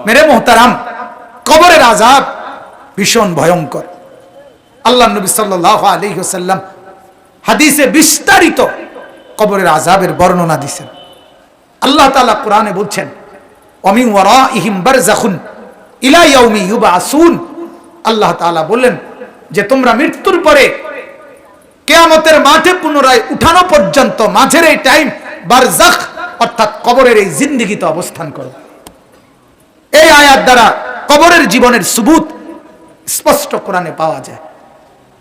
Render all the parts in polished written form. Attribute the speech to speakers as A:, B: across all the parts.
A: মেরে মোহতারাম, কবরের আযাব ভীষণ ভয়ঙ্কর। আল্লাহ নবী সাল্লাল্লাহু আলাইহি ওয়াসাল্লাম হাদিসে বিস্তারিত কবরের আযাবের বর্ণনা দিয়েছেন। আল্লাহ তাআলা কোরআনে বলছেন, ওয়ামিন ওয়ারাইহিম বারযাখুন ইলা ইয়াউমি ইউবআসুন। আল্লাহ তাআলা বললেন যে তোমরা মৃত্যুর পরে কিয়ামতের মাঠে পুনরায় উঠানো পর্যন্ত মাঝের এই টাইম বারযাখ অর্থাৎ কবরের এই জিন্দেগিতে অবস্থান করো। এই আয়াত দ্বারা কবরের জীবনের সুবুত স্পষ্ট কোরআনে পাওয়া যায়।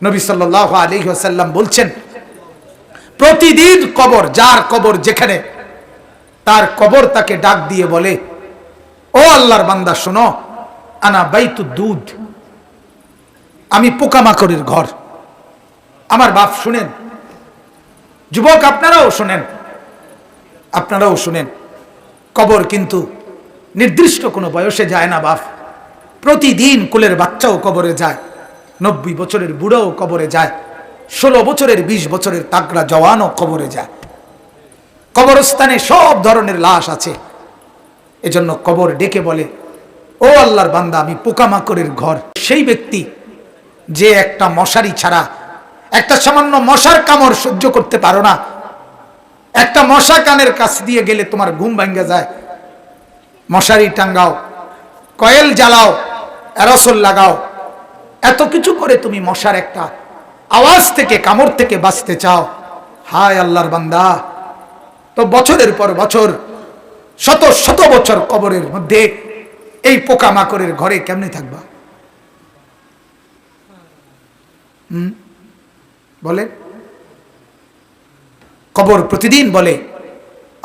A: নবী সাল্লাল্লাহু আলাইহি ওয়াসাল্লাম বলছেন, প্রতিদিন কবর, যার কবর যেখানে, তার কবর তাকে ডাক দিয়ে বলে, ও আল্লাহর বান্দা শোনো, আনা বাইতুদ দুধ, আমি পোকামাকড়ের ঘর। আমার বাপ শুনেন, যুবক আপনারাও শুনেন, আপনারাও শুনেন, কবর কিন্তু নির্দিষ্ট কোনো বয়সে যায় না বাপ। প্রতিদিন কোলের বাচ্চাও কবরে যায়, 90 বছরের বুড়াও কবরে যায়, 16 বছরের 20 বছরের তাগড়া জওয়ানও কবরে যায়। কবরস্থানে সব ধরনের লাশ আছে। এজন্য কবর ডেকে বলে, ও আল্লাহর বান্দা, আমি পোকামাকড়ের ঘর। সেই ব্যক্তি যে একটা মশারি ছাড়া, একটা সামান্য মশার কামড় সহ্য করতে পারো না, একটা মশা কানের কাছ দিয়ে গেলে তোমার ঘুম ভাঙ্গে যায়, মশারি টাঙ্গাও, কয়েল জ্বালাও, অ্যারোসল লাগাও, এত কিছু করে তুমি মশার একটা আওয়াজ থেকে, কামড় থেকে বাঁচতে চাও। হায় আল্লাহর বান্দা, তো বছরের পর বছর, শত শত বছর কবরের মধ্যে এই পোকামাকড়ের ঘরে কেমনে থাকবা? বলে, কবর প্রতিদিন বলে,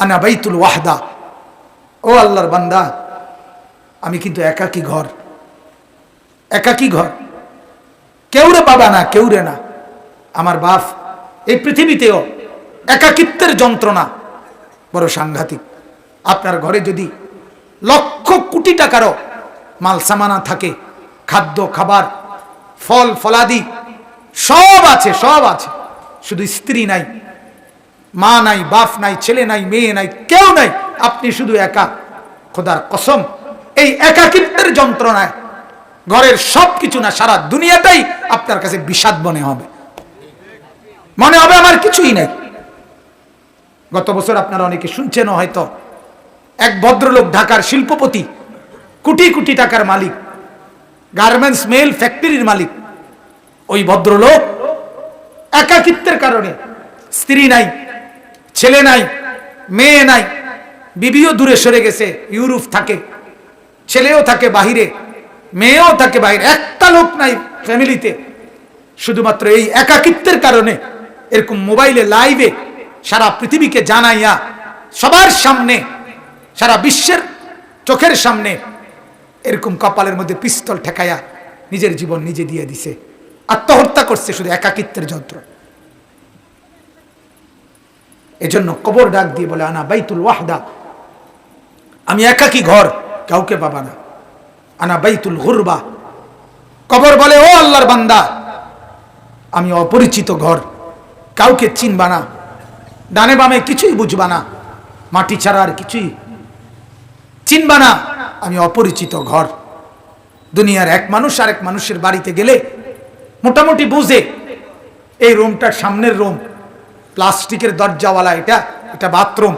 A: আনা বাইতুল ওয়াহদা, ও আল্লাহর বান্দা, আমি কিন্তু একাকী ঘর, একাকী ঘর, কেউরে পাবা না, কেউরে না। আমার বাপ, এই পৃথিবীতেও একাকিত্বের যন্ত্রণা বড় সাংঘাতিক। আপনার ঘরে যদি লক্ষ কোটি টাকারও মাল সামানা থাকে, খাদ্য খাবার, ফল ফলাদি সব আছে, সব আছে, শুধু স্ত্রী নাই, মা নাই, বাপ নাই, ছেলে নাই, মেয়ে নাই, কেউ নাই, আপনি শুধু একা, খোদার কসম এই একাকিত্বের যন্ত্রণায় ঘরের সব কিছু না, সারা দুনিয়াটাই আপনার কাছে বিষাদ মনে হবে, মনে হবে আমার কিছুই নাই। গত বছর আপনারা অনেকে শুনছেন হয়তো, এক ভদ্রলোক, ঢাকার শিল্পপতি, কোটি কোটি টাকার মালিক, গার্মেন্টস মেল ফ্যাক্টরির মালিক, ওই ভদ্রলোক একাকিত্বের কারণে, স্ত্রী নাই, ছেলে নাই, মেয়ে নাই, বিবিও দূরে সরে গেছে, ইউরোপ থাকে, ছেলেও থাকে বাহিরে, মেয়েও থাকে বাহিরে, একটা লোক নাই ফ্যামিলিতে। শুধুমাত্র এই একাকিত্বের কারণে এরকম মোবাইলে লাইভে সারা পৃথিবীকে জানাইয়া, সবার সামনে, সারা বিশ্বের চোখের সামনে এরকম কপালের মধ্যে পিস্তল ঠেকাইয়া নিজের জীবন নিজে দিয়ে দিছে, আত্মহত্যা করছে শুধু একাকিত্বের যন্ত্র। এজন্য কবর ডাক দিয়ে বলে, আনা বাইতুল ওয়াহদা, আমি একাকী ঘর, কাউকে পাবা না। আনা বাইতুল গুরবা, কবর বলে, ও আল্লাহর বান্দা, আমি অপরিচিত ঘর, কাউকে চিনবা না, ডানে বামে কিছুই বুঝবা না, মাটি ছাড়া আর কিছুই চিনবা না, আমি অপরিচিত ঘর। দুনিয়ার এক মানুষ আর এক মানুষের বাড়িতে গেলে মোটামুটি বুঝে, এই রুমটার সামনের রুম, প্লাস্টিকের দরজাওয়ালা, এটা বাথরুম,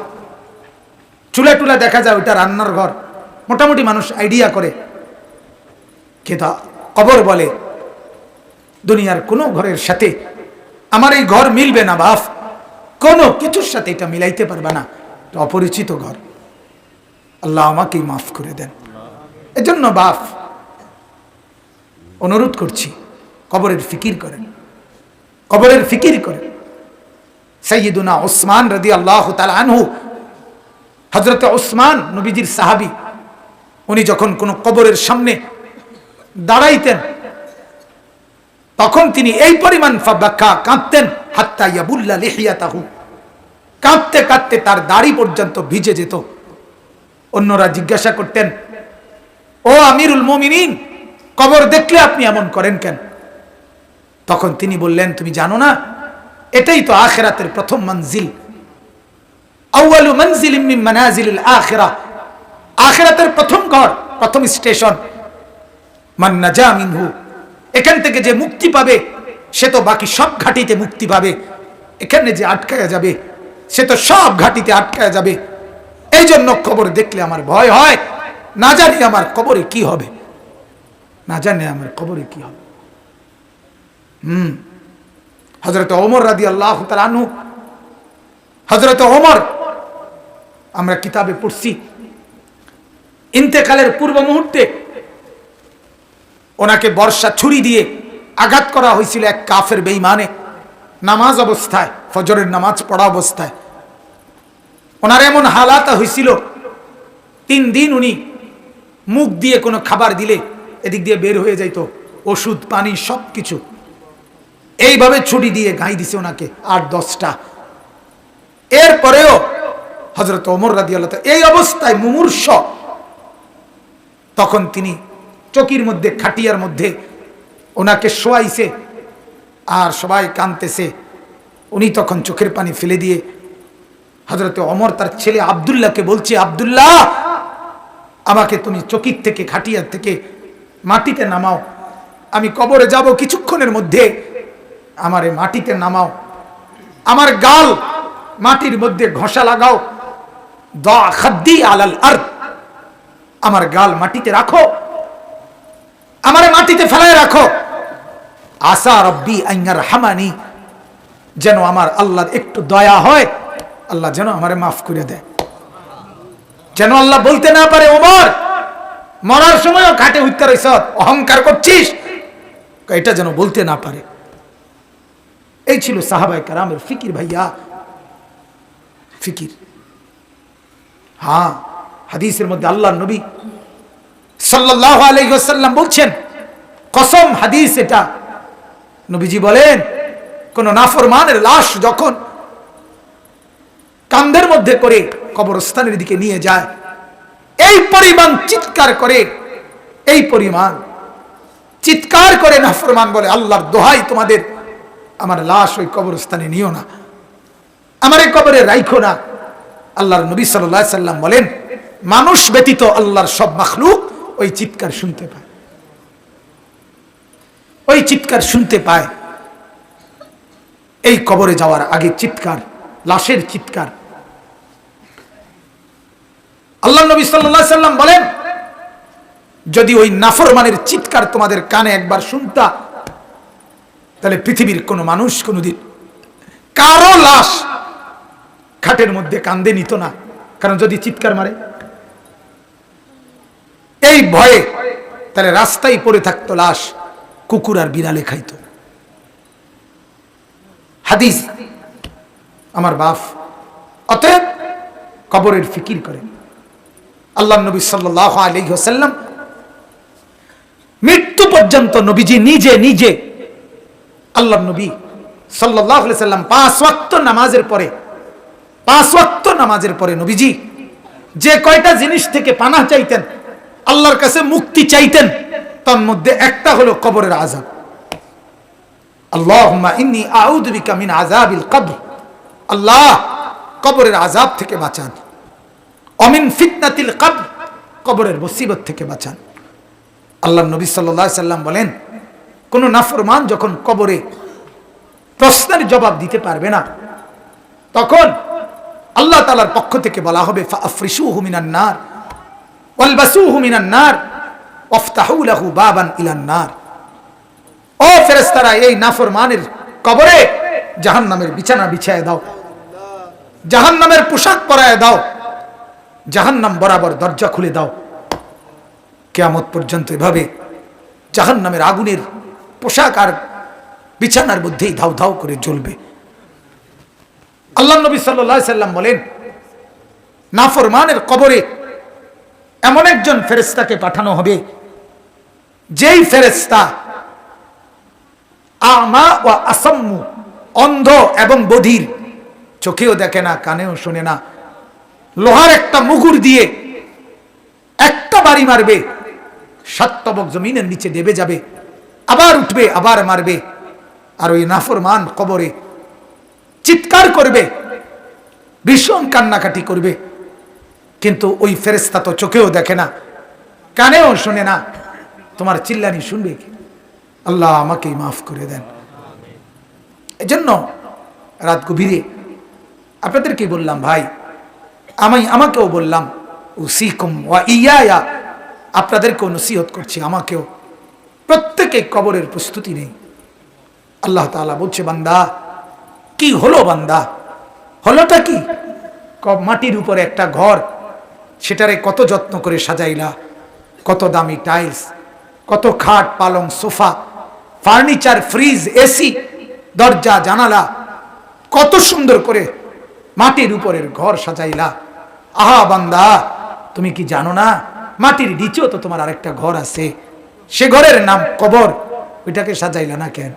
A: চুলা টুলা দেখা যায়, ওইটা রান্নার ঘর, মোটামুটি মানুষ আইডিয়া করে। কিন্তু কবর বলে, দুনিয়ার কোনো ঘরের সাথে আমার এই ঘর মিলবে না বাপ, কোনো কিছুর সাথে এটা মিলাইতে পারবে না, অপরিচিত ঘর। আল্লাহ আমাকেই মাফ করে দেন। এজন্য বাপ, অনুরোধ করছি, কবরের ফিকির করেন, কবরের ফিকির করেন। সাইয়্যিদুনা উসমান রাদিয়াল্লাহু তাআলা আনহু, হযরত উসমান নবীজির সাহাবী, উনি যখন কোন কবরের সামনে দাঁড়াইতেন তখন তিনি এই পরিমাণ ফাবাকা, কাঁদতেন, হাত্তা ইয়াবুল্লা লিহিয়াতাহু, কাঁদতে কাঁদতে তার দাড়ি পর্যন্ত ভিজে যেত। অন্যরা জিজ্ঞাসা করতেন, ও আমিরুল মুমিনিন, কবর দেখলে আপনি এমন করেন কেন? তখন তিনি বললেন, তুমি জানো না, এটাই তো আখিরাতের প্রথম মঞ্জিল, আউয়ালু মানজিলিম মিন মানাজিলিল আখিরাহ, আখিরাতের প্রথম ঘর, প্রথম স্টেশন মান নাজা মিনহু, এখান থেকে যে মুক্তি পাবে সে তো বাকি সব ঘাটিতে মুক্তি পাবে, এখানে যে আটকায়া যাবে সে তো সব ঘাটিতে আটকায়া যাবে। এই জন্য কবর দেখলে আমার ভয় হয়, না জানি আমার কবরে কি হবে, না জানি আমার কবরে কি হবে। হযরত ওমর রাদিয়াল্লাহু তাআলা আনহু, হযরত ওমর আমরা কিতাবে পড়ছি, ইন্তেকালের পূর্ব মুহূর্তে ওনাকে বর্ষা ছুরি দিয়ে আঘাত করা হয়েছিল এক কাফের বেঈমানে, নামাজ অবস্থায়, ফজরের নামাজ পড়া অবস্থায়। ওনার এমন হালাত হয়েছিল 3 দিন উনি মুখ দিয়ে কোনো খাবার দিলে এদিক দিয়ে বের হয়ে যাইতো, ওষুধ পানি সবকিছু। এইভাবে ছুরি দিয়ে গাই দিছে ওনাকে 8-10টা। এরপরেও হযরত ওমর রাদিয়াল্লাহু তাআলা এই অবস্থায় মুমূর্ষ, তখন তিনি চকির মধ্যে, খাটিয়ার মধ্যে ওনাকে শোয়াইছে আর সবাই কাঁদতেছে। উনি তখন চোখের পানি ফেলে দিয়ে হযরত ওমর তার ছেলে আব্দুল্লাহকে বলছে, আব্দুল্লাহ আমাকে তুমি চকির থেকে, খাটিয়ার থেকে মাটিতে নামাও, আমি কবরে যাব কিছুক্ষণের মধ্যে, আমারে মাটিতে নামাও, আমার গাল মাটির মধ্যে ঘষা লাগাও, দা খাদ্দি আলাল আরদ, আমার গাল মাটিতে রাখো, আমারে মাটিতে ফেলায় রাখো, আসা রব্বি আইয়ারহামানি, যেন আমার আল্লাহর একটু দয়া হয়, আল্লাহ যেন আমারে মাফ করে দেয়। যেন আল্লাহ বলতে না পারে, ওমর মরার সময়ও ঘাটে উঠতে রইছ, অহংকার করছিস, এটা যেন বলতে না পারে। এই ছিল সাহাবায়ে কেরামের ফিকির ভাইয়া, ফিকির। হ্যাঁ, হাদিসের মধ্যে আল্লাহর নবী সাল্লাল্লাহু আলাইহি ওয়াসাল্লাম বলছেন, কসম হাদিস এটা, নবীজি বলেন কোন নাফরমানের লাশ যখন কাঁধের মধ্যে করে কবরস্থানের দিকে নিয়ে যায়, এই পরিমাণ চিৎকার করে, এই পরিমাণ চিৎকার করে নাফরমান বলে, আল্লাহর দোহাই তোমাদের, আমার লাশ ওই কবরস্থানে নিও না, আমার এই কবরে রাইখো না। আল্লাহর নবী সাল্লাল্লাহু আলাইহি সাল্লাম বলেন, মানুষ ব্যতীত আল্লাহর সব মাখলুক ওই চিৎকার শুনতে পায়, ওই চিৎকার শুনতে পায়। এই কবরে যাওয়ার আগে চিৎকার, লাশের চিৎকার। আল্লাহ নবী সাল্লাল্লাহু আলাইহি সাল্লাম বলেন, যদি ওই নাফরমানের চিৎকার তোমাদের কানে একবার শুনতা, তাহলে পৃথিবীর কোনো মানুষ কোনোদিন কারো লাশ খাটের মধ্যে কান্দে নিত না, কারণ যদি চিৎকার মারে এই ভয়ে, তাহলে রাস্তায় পড়ে থাকতো লাশ, কুকুর আর বিড়ালে খাইতো। হাদিস আমার বাপ। অতএব কবরের ফিকির করেন। আল্লাহর নবী সাল্লাল্লাহু আলাইহি ওয়াসাল্লাম মৃত্যু পর্যন্ত নবীজি নিজে নিজে, আল্লাহর নবী সাল্লাল্লাহু আলাইহি ওয়াসাল্লাম 5 ওয়াক্ত নামাজের পরে, 5 ওয়াক্ত নামাজের পরে নবীজি যে কয়টা জিনিস থেকে পানাহ চাইতেন, আল্লাহর কাছে মুক্তি চাইতেন, তার মধ্যে একটা হলো কবরের আযাব। আল্লাহুম্মা ইন্নী আউযু বিকা মিন আযাবিল কবর, আল্লাহ কবরের আযাব থেকে বাঁচান, অমিন ফিতনাতিল কবর, কবরের মুসিবত থেকে বাঁচান। আল্লাহর নবী সাল্লাল্লাহু আলাইহি সাল্লাম বলেন, কোন নাফরমান যখন কবরে প্রশ্নের জবাব দিতে পারবে না, তখন আল্লাহ তাআলার পক্ষ থেকে বলা হবে, ফাআফরিশুহু মিনান নার ওয়ালবাসুহু মিনান নার ওয়াফতাহু লাহু বাবান ইলান নার। ও ফেরেশতারা, এই নাফরমানের কবরে জাহান্নামের বিছানা বিছায় দাও, জাহান্নামের পোশাক পরায় দাও, জাহান্নাম বরাবর দরজা খুলে দাও। কিয়ামত পর্যন্ত এভাবে জাহান্নামের আগুনের পোশাক আর বিছানার মধ্যেই ধাউ ধাউ করে জ্বলবে। আল্লাহর নবী সাল্লাল্লাহু আলাইহি সাল্লাম বলেন, নাফরমানের কবরে এমন একজন ফেরেশতাকে পাঠানো হবে, যেই ফেরেশতা আমা ওয়া আসাম্মু, অন্ধ এবং বধির, চোখেও দেখে না, কানেও শোনে না, লোহার একটা মুগুর দিয়ে একটা বাড়ি মারবে, 7 তবক জমিনের নিচে দেবে যাবে, আবার উঠবে, আবার মারবে। আর ওই নাফরমান কবরে চিৎকার করবে, ভীষণ কান্নাকাটি করবে, কিন্তু ওই ফেরেশতা তো চোখেও দেখে না, কানেও শোনে না, তোমার চিল্লানি শুনবে কি? আল্লাহ আমাকেই মাফ করে দেন। এজন্য রাত গভীরে আপনাদেরকে বললাম ভাই, আমাকেও বললাম উসিকুম ওয়া ইয়া, আপনাদেরকেও নসিহত করছি, আমাকেও। প্রত্যেকে কবরের প্রস্তুতি নেই। আল্লাহ তাআলা বলছে, বান্দা কি হলো? বান্দা হলোটা কি? মাটির উপরে একটা ঘর, সেটারে কত যত্ন করে সাজাইলা, কত দামি টাইলস, কত খাট পালং সোফা, ফার্নিচার, ফ্রিজ, এসি, দরজা জানালা, কত সুন্দর করে মাটির উপরের ঘর সাজাইলা। আহা বান্দা, তুমি কি জানো না মাটির নিচেও তো তোমার আরেকটা ঘর আছে, সে ঘরের নাম কবর। ওইটাকে সাজাইলা না কেন?